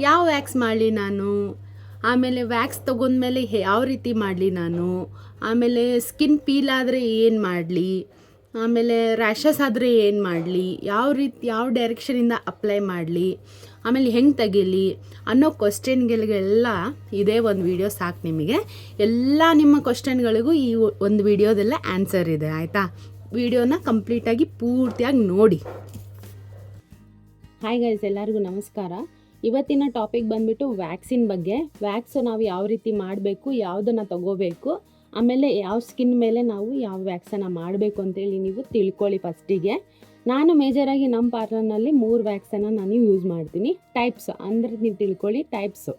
ಯಾವ ವ್ಯಾಕ್ಸ್ ಮಾಡಲಿ ನಾನು, ಆಮೇಲೆ ವ್ಯಾಕ್ಸ್ ತೊಗೊಂಡ್ಮೇಲೆ ಯಾವ ರೀತಿ ಮಾಡಲಿ ನಾನು, ಆಮೇಲೆ ಸ್ಕಿನ್ ಪೀಲ್ ಆದರೆ ಏನು ಮಾಡಲಿ, ಆಮೇಲೆ ರ್ಯಾಷಸ್ ಆದರೆ ಏನು ಮಾಡಲಿ, ಯಾವ ಡೈರೆಕ್ಷನಿಂದ ಅಪ್ಲೈ ಮಾಡಲಿ, ಆಮೇಲೆ ಹೆಂಗೆ ತೆಗೀಲಿ ಅನ್ನೋ ಕ್ವಶನ್ಗಳಿಗೆಲ್ಲ ಇದೇ ಒಂದು ವಿಡಿಯೋ ಸಾಕು ನಿಮಗೆ. ಎಲ್ಲ ನಿಮ್ಮ ಕ್ವಶನ್ಗಳಿಗೂ ಈ ಒಂದು ವಿಡಿಯೋದೆಲ್ಲ ಆನ್ಸರ್ ಇದೆ ಆಯಿತಾ. ವಿಡಿಯೋನ ಕಂಪ್ಲೀಟಾಗಿ ಪೂರ್ತಿಯಾಗಿ ನೋಡಿ. ಹಾಯ್ ಗೈಸ್, ಎಲ್ಲರಿಗೂ ನಮಸ್ಕಾರ. ಇವತ್ತಿನ ಟಾಪಿಕ್ ಬಂದ್ಬಿಟ್ಟು ವ್ಯಾಕ್ಸಿನ್ ಬಗ್ಗೆ. ವ್ಯಾಕ್ಸ್ ನಾವು ಯಾವ ರೀತಿ ಮಾಡಬೇಕು, ಯಾವುದನ್ನು ತಗೋಬೇಕು, ಆಮೇಲೆ ಯಾವ ಸ್ಕಿನ್ ಮೇಲೆ ನಾವು ಯಾವ ವ್ಯಾಕ್ಸನ್ನು ಮಾಡಬೇಕು ಅಂತೇಳಿ ನೀವು ತಿಳ್ಕೊಳ್ಳಿ. ಫಸ್ಟಿಗೆ ನಾನು ಮೇಜರಾಗಿ ನಮ್ಮ ಪಾರ್ಲರ್ನಲ್ಲಿ 3 ವ್ಯಾಕ್ಸನ್ನು ನಾನು ಯೂಸ್ ಮಾಡ್ತೀನಿ. ಟೈಪ್ಸ್ ಅಂದರೆ ನೀವು ತಿಳ್ಕೊಳ್ಳಿ, ಟೈಪ್ಸು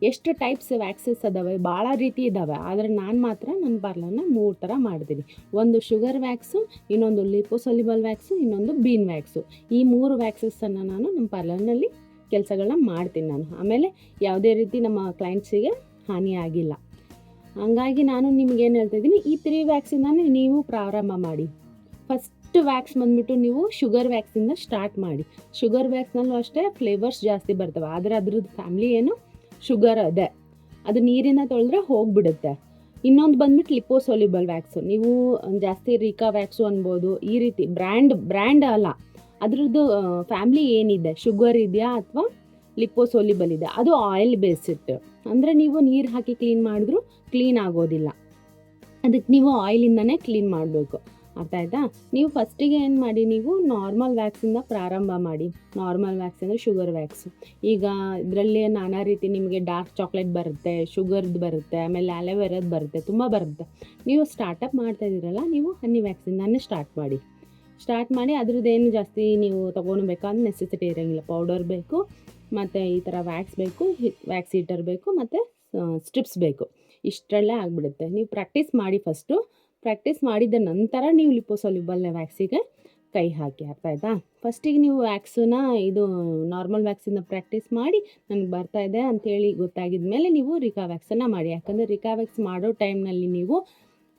ಎಷ್ಟು ಟೈಪ್ಸ್ ವ್ಯಾಕ್ಸಸ್ ಅದಾವೆ, ಭಾಳ ರೀತಿ ಇದ್ದಾವೆ. ಆದರೆ ನಾನು ಮಾತ್ರ ನನ್ನ ಪಾರ್ಲರ್ನ 3 ಥರ ಮಾಡ್ತೀನಿ. ಒಂದು ಶುಗರ್ ವ್ಯಾಕ್ಸು, ಇನ್ನೊಂದು ಲಿಪೋಸೊಲ್ಯುಬಲ್ ವ್ಯಾಕ್ಸು, ಇನ್ನೊಂದು ಬೀನ್ ವ್ಯಾಕ್ಸು. ಈ 3 ವ್ಯಾಕ್ಸಸ್ಸನ್ನು ನಾನು ನಮ್ಮ ಪಾರ್ಲರ್ನಲ್ಲಿ ಕೆಲಸಗಳನ್ನ ಮಾಡ್ತೀನಿ ನಾನು. ಆಮೇಲೆ ಯಾವುದೇ ರೀತಿ ನಮ್ಮ ಕ್ಲೈಂಟ್ಸಿಗೆ ಹಾನಿ ಆಗಿಲ್ಲ. ಹಂಗಾಗಿ ನಾನು ನಿಮಗೇನು ಹೇಳ್ತಾಯಿದ್ದೀನಿ, ಈ 3 ವ್ಯಾಕ್ಸಿಂದಾನೇ ನೀವು ಪ್ರಾರಂಭ ಮಾಡಿ. ಫಸ್ಟ್ ವ್ಯಾಕ್ಸ್ ಬಂದುಬಿಟ್ಟು ನೀವು ಶುಗರ್ ವ್ಯಾಕ್ಸಿಂದ ಸ್ಟಾರ್ಟ್ ಮಾಡಿ. ಶುಗರ್ ವ್ಯಾಕ್ಸ್ನಲ್ಲೂ ಅಷ್ಟೇ ಫ್ಲೇವರ್ಸ್ ಜಾಸ್ತಿ ಬರ್ತವೆ, ಆದರೆ ಅದ್ರದ್ದು ಫ್ಯಾಮ್ಲಿ ಏನು ಶುಗರ್ ಅದೇ, ಅದು ನೀರಿನ ತೊಳೆದ್ರೆ ಹೋಗಿಬಿಡುತ್ತೆ. ಇನ್ನೊಂದು ಬಂದ್ಬಿಟ್ಟು ಲಿಪೋಸೊಲ್ಯುಬಲ್ ವ್ಯಾಕ್ಸು. ನೀವು ಜಾಸ್ತಿ ರೀಕಾ ವ್ಯಾಕ್ಸು ಅನ್ಬೋದು. ಈ ರೀತಿ ಬ್ರ್ಯಾಂಡ್ ಅಲ್ಲ, ಅದ್ರದ್ದು ಫ್ಯಾಮ್ಲಿ ಏನಿದೆ, ಶುಗರ್ ಇದೆಯಾ ಅಥವಾ ಲಿಪೋಸೊಲ್ಯುಬಲ್ ಇದೆ, ಅದು ಆಯಿಲ್ ಬೇಸ್ಡ್. ಅಂದರೆ ನೀವು ನೀರು ಹಾಕಿ ಕ್ಲೀನ್ ಮಾಡಿದ್ರೂ ಕ್ಲೀನ್ ಆಗೋದಿಲ್ಲ, ಅದಕ್ಕೆ ನೀವು ಆಯಿಲಿಂದನೇ ಕ್ಲೀನ್ ಮಾಡಬೇಕು. ಅರ್ಥ ಆಯ್ತಾ? ನೀವು ಫಸ್ಟಿಗೆ ಏನು ಮಾಡಿ, ನೀವು ನಾರ್ಮಲ್ ವ್ಯಾಕ್ಸಿಂದ ಪ್ರಾರಂಭ ಮಾಡಿ. ನಾರ್ಮಲ್ ವ್ಯಾಕ್ಸ್ ಅಂದರೆ ಶುಗರ್ ವ್ಯಾಕ್ಸು. ಈಗ ಇದರಲ್ಲಿ ನಾನಾ ರೀತಿ ನಿಮಗೆ ಡಾರ್ಕ್ ಚಾಕ್ಲೇಟ್ ಬರುತ್ತೆ, ಶುಗರ್ದು ಬರುತ್ತೆ, ಆಮೇಲೆ ಅಲೋವೆರಾದು ಬರುತ್ತೆ, ತುಂಬ ಬರುತ್ತೆ. ನೀವು ಸ್ಟಾರ್ಟಪ್ ಮಾಡ್ತಾಯಿದ್ದೀರಲ್ಲ, ನೀವು ಹನಿ ವ್ಯಾಕ್ಸಿಂದಾನೇ ಸ್ಟಾರ್ಟ್ ಮಾಡಿ. ಅದ್ರದ್ದೇನು ಜಾಸ್ತಿ ನೀವು ತೊಗೊಳ್ಬೇಕಾದ್ರೆ ನೆಸೆಸಿಟಿ ಇರೋಂಗಿಲ್ಲ. ಪೌಡರ್ ಬೇಕು, ಮತ್ತು ಈ ಥರ ವ್ಯಾಕ್ಸ್ ಬೇಕು, ವ್ಯಾಕ್ಸ್ ಹೀಟರ್ ಬೇಕು, ಮತ್ತು ಸ್ಟ್ರಿಪ್ಸ್ ಬೇಕು. ಇಷ್ಟರಲ್ಲೇ ಆಗಿಬಿಡುತ್ತೆ. ನೀವು ಪ್ರಾಕ್ಟೀಸ್ ಮಾಡಿ. ಪ್ರಾಕ್ಟೀಸ್ ಮಾಡಿದ ನಂತರ ನೀವು ಲಿಪೋಸೊಲ್ಯುಬಲ್ ವ್ಯಾಕ್ಸಿಗೆ ಕೈ ಹಾಕಿ. ಅರ್ಥ ಆಯ್ತಾ? ಫಸ್ಟಿಗೆ ನೀವು ವ್ಯಾಕ್ಸನ್ನ ಇದು ನಾರ್ಮಲ್ ವ್ಯಾಕ್ಸಿಂದ ಪ್ರಾಕ್ಟೀಸ್ ಮಾಡಿ ನನಗೆ ಬರ್ತಾಯಿದೆ ಅಂಥೇಳಿ ಗೊತ್ತಾಗಿದ ಮೇಲೆ ನೀವು ರಿಕಾ ವ್ಯಾಕ್ಸನ್ನು ಮಾಡಿ. ಯಾಕಂದರೆ ರಿಕಾ ವ್ಯಾಕ್ಸ್ ಮಾಡೋ ಟೈಮ್ನಲ್ಲಿ ನೀವು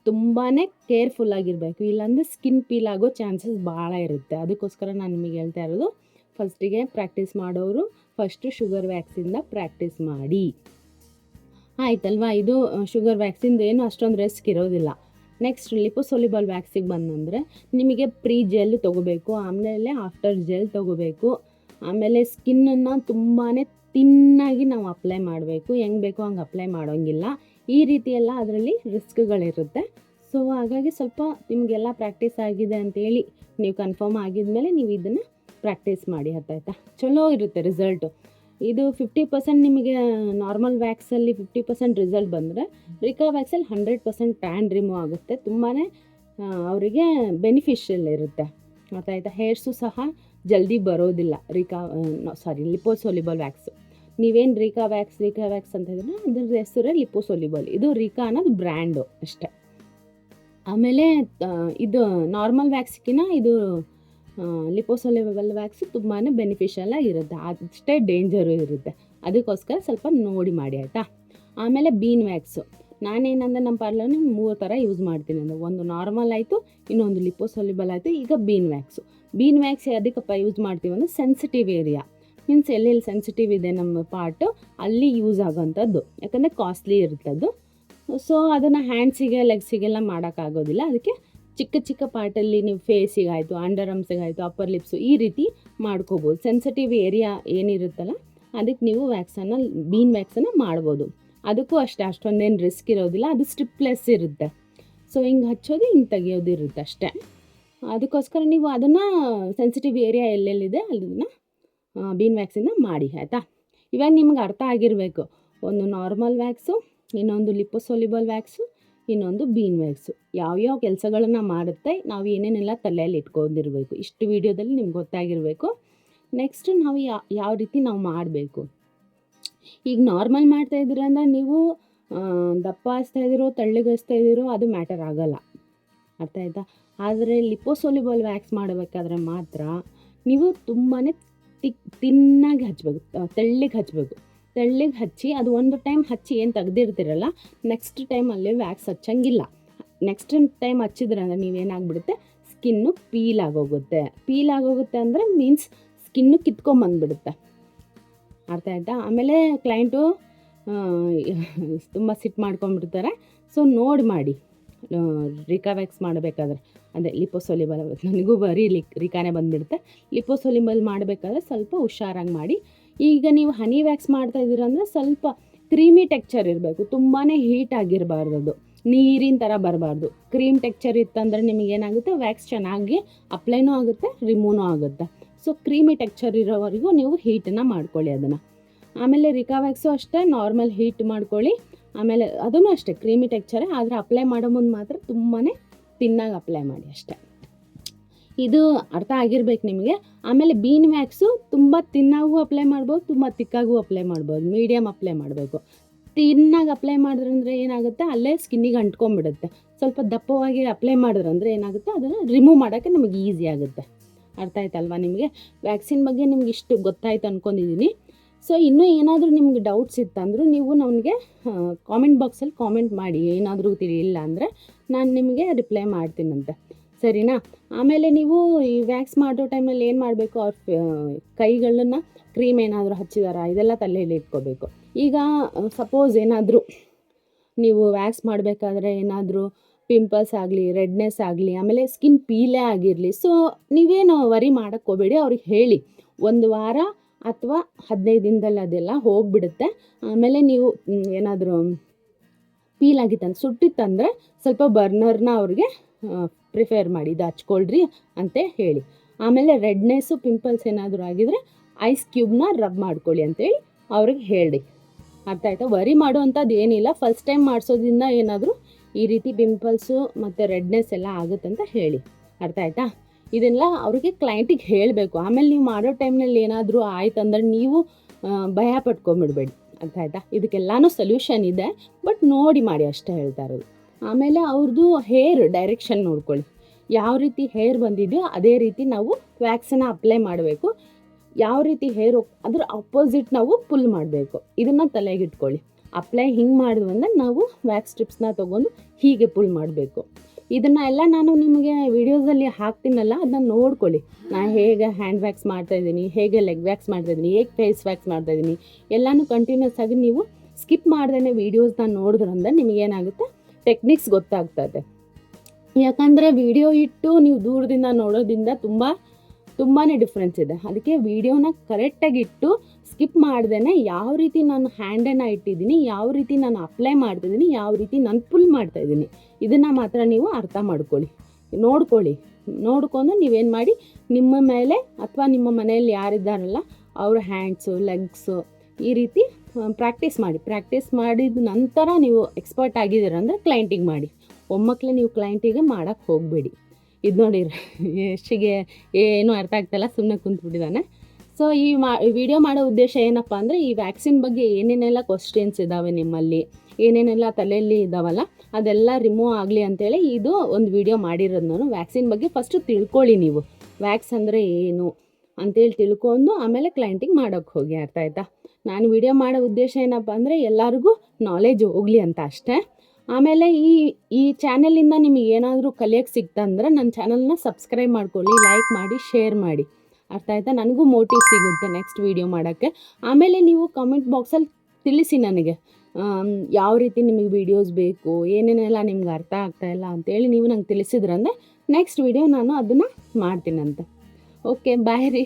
ತುಂಬಾ ಕೇರ್ಫುಲ್ಲಾಗಿರಬೇಕು, ಇಲ್ಲಾಂದರೆ ಸ್ಕಿನ್ ಪೀಲ್ ಆಗೋ ಚಾನ್ಸಸ್ ಭಾಳ ಇರುತ್ತೆ. ಅದಕ್ಕೋಸ್ಕರ ನಾನು ನಿಮಗೆ ಹೇಳ್ತಾ ಇರೋದು, ಫಸ್ಟಿಗೆ ಪ್ರಾಕ್ಟೀಸ್ ಮಾಡೋರು ಫಸ್ಟು ಶುಗರ್ ವ್ಯಾಕ್ಸಿಂದ ಪ್ರಾಕ್ಟೀಸ್ ಮಾಡಿ. ಆಯ್ತಲ್ವಾ? ಇದು ಶುಗರ್ ವ್ಯಾಕ್ಸಿಂದ ಏನು ಅಷ್ಟೊಂದು ರಿಸ್ಕ್ ಇರೋದಿಲ್ಲ. ನೆಕ್ಸ್ಟ್ ಲಿಪೋಸೊಲ್ಯುಬಲ್ ವ್ಯಾಕ್ಸಿಗೆ ಬಂದಂದರೆ ನಿಮಗೆ ಪ್ರೀ ಜೆಲ್ ತೊಗೋಬೇಕು, ಆಮೇಲೆ ಆಫ್ಟರ್ ಜೆಲ್ ತೊಗೋಬೇಕು. ಆಮೇಲೆ ಸ್ಕಿನ್ನನ್ನು ತುಂಬಾ ತಿನ್ನಾಗಿ ನಾವು ಅಪ್ಲೈ ಮಾಡಬೇಕು. ಹೆಂಗೆ ಬೇಕೋ ಹಂಗೆ ಅಪ್ಲೈ ಮಾಡೋಂಗಿಲ್ಲ. ಈ ರೀತಿ ಎಲ್ಲ ಅದರಲ್ಲಿ ರಿಸ್ಕ್ಗಳಿರುತ್ತೆ. ಸೊ ಹಾಗಾಗಿ ಸ್ವಲ್ಪ ನಿಮಗೆಲ್ಲ ಪ್ರಾಕ್ಟೀಸ್ ಆಗಿದೆ ಅಂತೇಳಿ ನೀವು ಕನ್ಫರ್ಮ್ ಆಗಿದ್ಮೇಲೆ ನೀವು ಇದನ್ನು ಪ್ರಾಕ್ಟೀಸ್ ಮಾಡಿ. ಆಯ್ತಾ? ಚಲೋ ಇರುತ್ತೆ ರಿಸಲ್ಟು. ಇದು 50% ನಿಮಗೆ ನಾರ್ಮಲ್ ವ್ಯಾಕ್ಸಲ್ಲಿ 50% ರಿಸಲ್ಟ್ ಬಂದರೆ, ರಿಕಾ ವ್ಯಾಕ್ಸಲ್ಲಿ 100% ಟ್ಯಾನ್ ರಿಮೂವ್ ಆಗುತ್ತೆ. ತುಂಬಾ ಅವರಿಗೆ ಬೆನಿಫಿಷಿಯಲ್ ಇರುತ್ತೆ. ಆಯ್ತಾ? ಹೇರ್ಸು ಸಹ ಜಲ್ದಿ ಬರೋದಿಲ್ಲ ಲಿಪೋಸೊಲ್ಯುಬಲ್ ವ್ಯಾಕ್ಸು. ನೀವೇನು ರಿಕಾ ವ್ಯಾಕ್ಸ್ ಅಂತ ಹೇಳಿದ್ರೆ ಅದ್ರ ಹೆಸರೇ ಲಿಪೋಸೊಲ್ಯುಬಲ್. ಇದು ರಿಕಾ ಅನ್ನೋದು ಬ್ರ್ಯಾಂಡು ಅಷ್ಟೇ. ಆಮೇಲೆ ಇದು ನಾರ್ಮಲ್ ವ್ಯಾಕ್ಸ್ಗಿನ ಇದು ಲಿಪೋಸೊಲ್ಯುಬಲ್ ವ್ಯಾಕ್ಸ್ ತುಂಬಾ ಬೆನಿಫಿಷಿಯಲ್ ಆಗಿರುತ್ತೆ, ಅಷ್ಟೇ ಡೇಂಜರು ಇರುತ್ತೆ. ಅದಕ್ಕೋಸ್ಕರ ಸ್ವಲ್ಪ ನೋಡಿ ಮಾಡಿ. ಆಯಿತಾ? ಆಮೇಲೆ ಬೀನ್ ವ್ಯಾಕ್ಸು ನಾನೇನಂದರೆ ನಮ್ಮ ಪಾರ್ಲರ್ನ 3 ಥರ ಯೂಸ್ ಮಾಡ್ತೀನಿ. ಅಂದರೆ ಒಂದು ನಾರ್ಮಲ್ ಆಯಿತು, ಇನ್ನೊಂದು ಲಿಪೋಸೊಲ್ಯುಬಲ್ ಆಯಿತು, ಈಗ ಬೀನ್ ವ್ಯಾಕ್ಸ್ ಅದಕ್ಕಪ್ಪ ಯೂಸ್ ಮಾಡ್ತೀವಿ ಅಂದರೆ ಸೆನ್ಸಿಟಿವ್ ಏರಿಯಾ ಮೀನ್ಸ್ ಎಲ್ಲೆಲ್ಲಿ ಸೆನ್ಸಿಟಿವ್ ಇದೆ ನಮ್ಮ ಪಾರ್ಟು ಅಲ್ಲಿ ಯೂಸ್ ಆಗೋಂಥದ್ದು. ಯಾಕಂದರೆ ಕಾಸ್ಟ್ಲಿ ಇರುತ್ತದು. ಸೊ ಅದನ್ನು ಹ್ಯಾಂಡ್ಸಿಗೆ ಲೆಗ್ಸಿಗೆಲ್ಲ ಮಾಡೋಕ್ಕಾಗೋದಿಲ್ಲ. ಅದಕ್ಕೆ ಚಿಕ್ಕ ಪಾರ್ಟಲ್ಲಿ ನೀವು ಫೇಸಿಗಾಯಿತು, ಅಂಡರ್ ಆರ್ಮ್ಸಿಗಾಯಿತು, ಅಪ್ಪರ್ ಲಿಪ್ಸು ಈ ರೀತಿ ಮಾಡ್ಕೋಬೋದು. ಸೆನ್ಸಿಟಿವ್ ಏರಿಯಾ ಏನಿರುತ್ತಲ್ಲ ಅದಕ್ಕೆ ನೀವು ಬೀನ್ ವ್ಯಾಕ್ಸನ್ನು ಮಾಡ್ಬೋದು. ಅದಕ್ಕೂ ಅಷ್ಟೊಂದೇನು ರಿಸ್ಕ್ ಇರೋದಿಲ್ಲ. ಅದು ಸ್ಟ್ರಿಪ್ಲೆಸ್ ಇರುತ್ತೆ. ಸೊ ಹಿಂಗೆ ಹಚ್ಚೋದು, ಹಿಂಗೆ ತೆಗಿಯೋದು ಇರುತ್ತೆ ಅಷ್ಟೇ. ಅದಕ್ಕೋಸ್ಕರ ನೀವು ಅದನ್ನು ಸೆನ್ಸಿಟಿವ್ ಏರಿಯಾ ಎಲ್ಲೆಲ್ಲಿದೆ ಅದನ್ನು ಬೀನ್ ವ್ಯಾಕ್ಸಿಂದ ಮಾಡಿ. ಆಯಿತಾ? ಇವಾಗ ನಿಮ್ಗೆ ಅರ್ಥ ಆಗಿರಬೇಕು, ಒಂದು ನಾರ್ಮಲ್ ವ್ಯಾಕ್ಸು, ಇನ್ನೊಂದು ಲಿಪೋಸೊಲ್ಯುಬಲ್ ವ್ಯಾಕ್ಸು, ಇನ್ನೊಂದು ಬೀನ್ ವ್ಯಾಕ್ಸು ಯಾವ್ಯಾವ ಕೆಲಸಗಳನ್ನು ಮಾಡುತ್ತೆ, ನಾವು ಏನೇನೆಲ್ಲ ತಲೆಯಲ್ಲಿ ಇಟ್ಕೊಂಡಿರಬೇಕು. ಇಷ್ಟು ವೀಡಿಯೋದಲ್ಲಿ ನಿಮ್ಗೆ ಗೊತ್ತಾಗಿರಬೇಕು. ನೆಕ್ಸ್ಟ್ ನಾವು ಯಾವ ರೀತಿ ನಾವು ಮಾಡಬೇಕು. ಈಗ ನಾರ್ಮಲ್ ಮಾಡ್ತಾಯಿದ್ದೀರ ಅಂದರೆ ನೀವು ದಪ್ಪ ಹಚ್ತಾಯಿದ್ದೀರೋ ತೆಳ್ಳಗೆ ಹಚ್ತಾಯಿದ್ದೀರೋ ಅದು ಮ್ಯಾಟರ್ ಆಗೋಲ್ಲ. ಅರ್ಥ ಆಯ್ತಾ? ಆದರೆ ಲಿಪೋಸೊಲ್ಯುಬಲ್ ವ್ಯಾಕ್ಸ್ ಮಾಡಬೇಕಾದ್ರೆ ಮಾತ್ರ ನೀವು ತುಂಬಾ ತಿನ್ನಾಗಿ ಹಚ್ಚಬೇಕು, ತೆಳ್ಳಗೆ ಹಚ್ಚಿ ಅದು ಒಂದು ಟೈಮ್ ಹಚ್ಚಿ ಏನು ತೆಗ್ದಿರ್ತೀರಲ್ಲ, ನೆಕ್ಸ್ಟ್ ಟೈಮಲ್ಲಿ ವ್ಯಾಕ್ಸ್ ಹಚ್ಚಂಗಿಲ್ಲ. ನೆಕ್ಸ್ಟ್ ಟೈಮ್ ಹಚ್ಚಿದ್ರೆ ಅಂದರೆ ನೀವೇನಾಗ್ಬಿಡುತ್ತೆ, ಸ್ಕಿನ್ನು ಪೀಲ್ ಆಗೋಗುತ್ತೆ ಅಂದರೆ ಮೀನ್ಸ್ ಸ್ಕಿನ್ನು ಕಿತ್ಕೊಂಬಂದ್ಬಿಡುತ್ತೆ. ಅರ್ಥ ಆಯಿತಾ. ಆಮೇಲೆ ಕ್ಲೈಂಟು ತುಂಬ ಸಿಟ್ಟು ಮಾಡ್ಕೊಂಬಿಡ್ತಾರೆ. ಸೊ ನೋಡಿ ಮಾಡಿ, ರಿಕಾವ್ಯಾಕ್ಸ್ ಮಾಡಬೇಕಾದ್ರೆ ಅದೇ ಲಿಪೋಸೊಲಿಬಲ್, ನನಗೂ ಬರೀ ರಿಕಾನೇ ಬಂದುಬಿಡುತ್ತೆ. ಲಿಪೋಸೊಲಿಬಲ್ ಮಾಡಬೇಕಾದ್ರೆ ಸ್ವಲ್ಪ ಹುಷಾರಾಗಿ ಮಾಡಿ. ಈಗ ನೀವು ಹನಿ ವ್ಯಾಕ್ಸ್ ಮಾಡ್ತಾಯಿದ್ದೀರ ಅಂದರೆ ಸ್ವಲ್ಪ ಕ್ರೀಮಿ ಟೆಕ್ಚರ್ ಇರಬೇಕು, ತುಂಬಾ ಹೀಟ್ ಆಗಿರಬಾರ್ದು, ಅದು ನೀರಿನ ಥರ ಬರಬಾರ್ದು. ಕ್ರೀಮ್ ಟೆಕ್ಚರ್ ಇತ್ತಂದರೆ ನಿಮಗೇನಾಗುತ್ತೆ, ವ್ಯಾಕ್ಸ್ ಚೆನ್ನಾಗಿ ಅಪ್ಲೈನೂ ಆಗುತ್ತೆ, ರಿಮೂವ್ನೂ ಆಗುತ್ತೆ. ಸೊ ಕ್ರೀಮಿ ಟೆಕ್ಚರ್ ಇರೋವರೆಗೂ ನೀವು ಹೀಟನ್ನು ಮಾಡ್ಕೊಳ್ಳಿ ಅದನ್ನು. ಆಮೇಲೆ ರಿಕಾವ್ಯಾಕ್ಸು ಅಷ್ಟೇ ನಾರ್ಮಲ್ ಹೀಟ್ ಮಾಡ್ಕೊಳ್ಳಿ. ಆಮೇಲೆ ಅದೂ ಅಷ್ಟೇ ಕ್ರೀಮಿ ಟೆಕ್ಚರೇ, ಆದರೆ ಅಪ್ಲೈ ಮಾಡೋ ಮುಂದೆ ಮಾತ್ರ ತುಂಬಾ ತಿನ್ನಾಗಿ ಅಪ್ಲೈ ಮಾಡಿ ಅಷ್ಟೇ. ಇದು ಅರ್ಥ ಆಗಿರ್ಬೇಕು ನಿಮಗೆ. ಆಮೇಲೆ ಬೀನ್ ವ್ಯಾಕ್ಸು ತುಂಬ ತಿನ್ನಾಗೂ ಅಪ್ಲೈ ಮಾಡ್ಬೋದು, ತುಂಬ ತಿಕ್ಕಾಗೂ ಅಪ್ಲೈ ಮಾಡ್ಬೋದು, ಮೀಡಿಯಮ್ ಅಪ್ಲೈ ಮಾಡಬೇಕು. ತಿನ್ನಾಗಿ ಅಪ್ಲೈ ಮಾಡಿದ್ರಂದ್ರೆ ಏನಾಗುತ್ತೆ, ಅಲ್ಲೇ ಸ್ಕಿನ್ನಿಗೆ ಅಂಟ್ಕೊಂಡ್ಬಿಡುತ್ತೆ. ಸ್ವಲ್ಪ ದಪ್ಪವಾಗಿ ಅಪ್ಲೈ ಮಾಡಿದ್ರಂದ್ರೆ ಏನಾಗುತ್ತೆ, ಅದನ್ನು ರಿಮೂವ್ ಮಾಡೋಕ್ಕೆ ನಮಗೆ ಈಸಿ ಆಗುತ್ತೆ. ಅರ್ಥ ಆಯ್ತಲ್ವಾ ನಿಮಗೆ? ವ್ಯಾಕ್ಸಿನ್ ಬಗ್ಗೆ ನಿಮ್ಗೆ ಇಷ್ಟು ಗೊತ್ತಾಯ್ತು ಅಂದ್ಕೊಂಡಿದ್ದೀನಿ. ಸೊ ಇನ್ನೂ ಏನಾದರೂ ನಿಮ್ಗೆ ಡೌಟ್ಸ್ ಇತ್ತಂದರೂ ನೀವು ನನಗೆ ಕಾಮೆಂಟ್ ಬಾಕ್ಸಲ್ಲಿ ಕಾಮೆಂಟ್ ಮಾಡಿ, ಏನಾದರೂ ತಿಳಿಯಿಲ್ಲ ಅಂದರೆ ನಾನು ನಿಮಗೆ ರಿಪ್ಲೈ ಮಾಡ್ತೀನಂತೆ, ಸರಿನಾ? ಆಮೇಲೆ ನೀವು ಈ ವ್ಯಾಕ್ಸ್ ಮಾಡೋ ಟೈಮಲ್ಲಿ ಏನು ಮಾಡಬೇಕು, ಅವ್ರ ಕೈಗಳನ್ನ ಕ್ರೀಮ್ ಏನಾದರೂ ಹಚ್ಚಿದಾರಾ ಇದೆಲ್ಲ ತಲೆಯಲ್ಲಿ ಇಟ್ಕೋಬೇಕು. ಈಗ ಸಪೋಸ್ ಏನಾದರೂ ನೀವು ವ್ಯಾಕ್ಸ್ ಮಾಡಬೇಕಾದ್ರೆ ಏನಾದರೂ ಪಿಂಪಲ್ಸ್ ಆಗಲಿ, ರೆಡ್ನೆಸ್ ಆಗಲಿ, ಆಮೇಲೆ ಸ್ಕಿನ್ ಪೀಲೇ ಆಗಿರಲಿ, ಸೊ ನೀವೇನು ವರಿ ಮಾಡೋಕ್ಕೆ ಹೋಗಬೇಡಿ. ಅವ್ರಿಗೆ ಹೇಳಿ, 1 ವಾರ ಅಥವಾ 15 ದಿನದಲ್ಲಿ ಅದೆಲ್ಲ ಹೋಗಿಬಿಡುತ್ತೆ. ಆಮೇಲೆ ನೀವು ಏನಾದರೂ ಪೀಲ್ ಆಗಿತ್ತಂದ್ರೆ, ಸುಟ್ಟಿತ್ತಂದರೆ ಸ್ವಲ್ಪ ಬರ್ನರ್ನ ಅವ್ರಿಗೆ ಪ್ರಿಫೇರ್ ಮಾಡಿ, ಇದು ಹಚ್ಕೊಳ್ರಿ ಅಂತ ಹೇಳಿ. ಆಮೇಲೆ ರೆಡ್ನೆಸ್ಸು ಪಿಂಪಲ್ಸ್ ಏನಾದರೂ ಆಗಿದರೆ ಐಸ್ ಕ್ಯೂಬ್ನ ರಬ್ ಮಾಡ್ಕೊಳ್ಳಿ ಅಂತೇಳಿ ಅವ್ರಿಗೆ ಹೇಳಿ. ಅರ್ಥ ಆಯಿತಾ? ವರಿ ಮಾಡುವಂಥದ್ದು ಏನಿಲ್ಲ, ಫಸ್ಟ್ ಟೈಮ್ ಮಾಡಿಸೋದ್ರಿಂದ ಏನಾದರೂ ಈ ರೀತಿ ಪಿಂಪಲ್ಸು ಮತ್ತು ರೆಡ್ನೆಸ್ ಎಲ್ಲ ಆಗುತ್ತಂತ ಹೇಳಿ. ಅರ್ಥ ಆಯಿತಾ? ಇದೆಲ್ಲ ಅವ್ರಿಗೆ ಕ್ಲೈಂಟಿಗೆ ಹೇಳಬೇಕು. ಆಮೇಲೆ ನೀವು ಮಾಡೋ ಟೈಮ್ನಲ್ಲಿ ಏನಾದರೂ ಆಯ್ತಂದ್ರೆ ನೀವು ಭಯ ಪಟ್ಕೊಂಬಿಡ್ಬೇಡಿ. ಅರ್ಥ ಆಯಿತಾ? ಇದಕ್ಕೆಲ್ಲನೂ ಸೊಲ್ಯೂಷನ್ ಇದೆ, ಬಟ್ ನೋಡಿ ಮಾಡಿ ಅಷ್ಟೇ ಹೇಳ್ತಾ ಇರೋದು. ಆಮೇಲೆ ಅವ್ರದ್ದು ಹೇರ್ ಡೈರೆಕ್ಷನ್ ನೋಡ್ಕೊಳ್ಳಿ, ಯಾವ ರೀತಿ ಹೇರ್ ಬಂದಿದೆಯೋ ಅದೇ ರೀತಿ ನಾವು ವ್ಯಾಕ್ಸನ್ನು ಅಪ್ಲೈ ಮಾಡಬೇಕು. ಯಾವ ರೀತಿ ಹೇರ್ ಅದ್ರ ಅಪೋಸಿಟ್ ನಾವು ಪುಲ್ ಮಾಡಬೇಕು. ಇದನ್ನು ತಲೆಗಿಟ್ಕೊಳ್ಳಿ. ಅಪ್ಲೈ ಹಿಂಗೆ ಮಾಡಿದ್ವು ಅಂದರೆ ನಾವು ವ್ಯಾಕ್ಸ್ ಸ್ಟ್ರಿಪ್ಸ್ನ ತೊಗೊಂಡು ಹೀಗೆ ಪುಲ್ ಮಾಡಬೇಕು. ಇದನ್ನು ಎಲ್ಲ ನಾನು ನಿಮಗೆ ವೀಡಿಯೋಸಲ್ಲಿ ಹಾಕ್ತೀನಲ್ಲ, ಅದನ್ನ ನೋಡ್ಕೊಳ್ಳಿ. ನಾನು ಹೇಗೆ ಹ್ಯಾಂಡ್ ವ್ಯಾಕ್ಸ್ ಮಾಡ್ತಾಯಿದ್ದೀನಿ, ಹೇಗೆ ಲೆಗ್ ವ್ಯಾಕ್ಸ್ ಮಾಡ್ತಾಯಿದ್ದೀನಿ, ಹೇಗೆ ಫೇಸ್ ವ್ಯಾಕ್ಸ್ ಮಾಡ್ತಾಯಿದ್ದೀನಿ, ಎಲ್ಲನೂ ಕಂಟಿನ್ಯೂಸ್ ಆಗಿ ನೀವು ಸ್ಕಿಪ್ ಮಾಡ್ದೇ ವೀಡಿಯೋಸ್ನ ನೋಡಿದ್ರಂದ್ರೆ ನಿಮಗೇನಾಗುತ್ತೆ, ಟೆಕ್ನಿಕ್ಸ್ ಗೊತ್ತಾಗ್ತದೆ. ಯಾಕಂದರೆ ವಿಡಿಯೋ ಇಟ್ಟು ನೀವು ದೂರದಿಂದ ನೋಡೋದ್ರಿಂದ ತುಂಬಾ ಡಿಫ್ರೆನ್ಸ್ ಇದೆ. ಅದಕ್ಕೆ ವೀಡಿಯೋನ ಕರೆಕ್ಟಾಗಿ ಇಟ್ಟು ಸ್ಕಿಪ್ ಮಾಡ್ದೇ ಯಾವ ರೀತಿ ನಾನು ಹ್ಯಾಂಡನ್ನು ಇಟ್ಟಿದ್ದೀನಿ, ಯಾವ ರೀತಿ ನಾನು ಅಪ್ಲೈ ಮಾಡ್ತಾಯಿದ್ದೀನಿ, ಯಾವ ರೀತಿ ನಾನು ಪುಲ್ ಮಾಡ್ತಾಯಿದ್ದೀನಿ, ಇದನ್ನು ಮಾತ್ರ ನೀವು ಅರ್ಥ ಮಾಡ್ಕೊಳ್ಳಿ, ನೋಡ್ಕೊಂಡು ನೀವೇನು ಮಾಡಿ, ನಿಮ್ಮ ಮೇಲೆ ಅಥವಾ ನಿಮ್ಮ ಮನೆಯಲ್ಲಿ ಯಾರಿದ್ದಾರಲ್ಲ ಅವ್ರ ಹ್ಯಾಂಡ್ಸು, ಲೆಗ್ಸು ಈ ರೀತಿ ಪ್ರಾಕ್ಟೀಸ್ ಮಾಡಿದ ನಂತರ ನೀವು ಎಕ್ಸ್ಪರ್ಟ್ ಆಗಿದ್ದೀರಂದರೆ ಕ್ಲೈಂಟಿಗೆ ಮಾಡಿ. ಒಮ್ಮಕ್ಕಲೇ ನೀವು ಕ್ಲೈಂಟಿಗೆ ಮಾಡೋಕ್ಕೆ ಹೋಗಬೇಡಿ. ಇದು ನೋಡಿರಿ, ಯಶ್ಗೆ ಏನೂ ಅರ್ಥ ಆಗ್ತಾಯಿಲ್ಲ, ಸುಮ್ಮನೆ ಕುಂತ್ಬಿಟ್ಟಿದ್ದಾನೆ. ಸೊ ಈ ವಿಡಿಯೋ ಮಾಡೋ ಉದ್ದೇಶ ಏನಪ್ಪ ಅಂದರೆ, ಈ ವ್ಯಾಕ್ಸಿನ್ ಬಗ್ಗೆ ಏನೇನೆಲ್ಲ ಕ್ವಶನ್ಸ್ ಇದ್ದಾವೆ ನಿಮ್ಮಲ್ಲಿ, ಏನೇನೆಲ್ಲ ತಲೆಯಲ್ಲಿ ಇದ್ದಾವಲ್ಲ ಅದೆಲ್ಲ ರಿಮೂವ್ ಆಗಲಿ ಅಂತೇಳಿ ಇದು ಒಂದು ವಿಡಿಯೋ ಮಾಡಿರೋದು ನಾನು. ವ್ಯಾಕ್ಸಿನ್ ಬಗ್ಗೆ ಫಸ್ಟು ತಿಳ್ಕೊಳ್ಳಿ, ನೀವು ವ್ಯಾಕ್ಸ್ ಅಂದರೆ ಏನು ಅಂತೇಳಿ ತಿಳ್ಕೊಂಡು ಆಮೇಲೆ ಕ್ಲೈಂಟಿಗೆ ಮಾಡೋಕ್ಕೆ ಹೋಗಿ. ಅರ್ಥ ಆಯಿತಾ? ನಾನು ವಿಡಿಯೋ ಮಾಡೋ ಉದ್ದೇಶ ಏನಪ್ಪ ಅಂದರೆ ಎಲ್ಲರಿಗೂ ನಾಲೆಜ್ ಹೋಗಲಿ ಅಂತ ಅಷ್ಟೇ. ಆಮೇಲೆ ಈ ಚಾನಲಿಂದ ನಿಮಗೆ ಏನಾದರೂ ಕಲಿಯೋಕ್ಕೆ ಸಿಕ್ತಂದ್ರೆ ನನ್ನ ಚಾನಲ್ನ ಸಬ್ಸ್ಕ್ರೈಬ್ ಮಾಡ್ಕೊಳ್ಳಿ, ಲೈಕ್ ಮಾಡಿ, ಶೇರ್ ಮಾಡಿ. ಅರ್ಥ ಆಯಿತಾ? ನನಗೂ ಮೋಟಿವ್ ಸಿಗುತ್ತೆ ನೆಕ್ಸ್ಟ್ ವೀಡಿಯೋ ಮಾಡೋಕ್ಕೆ. ಆಮೇಲೆ ನೀವು ಕಾಮೆಂಟ್ ಬಾಕ್ಸಲ್ಲಿ ತಿಳಿಸಿ ನನಗೆ ಯಾವ ರೀತಿ ನಿಮಗೆ ವೀಡಿಯೋಸ್ ಬೇಕು, ಏನೇನೆಲ್ಲ ನಿಮ್ಗೆ ಅರ್ಥ ಆಗ್ತಾಯಿಲ್ಲ ಅಂತೇಳಿ ನೀವು ನಂಗೆ ತಿಳಿಸಿದ್ರಂದರೆ ನೆಕ್ಸ್ಟ್ ವೀಡಿಯೋ ನಾನು ಅದನ್ನು ಮಾಡ್ತೀನಂತೆ. ಓಕೆ, ಬಾಯ್ ರೀ.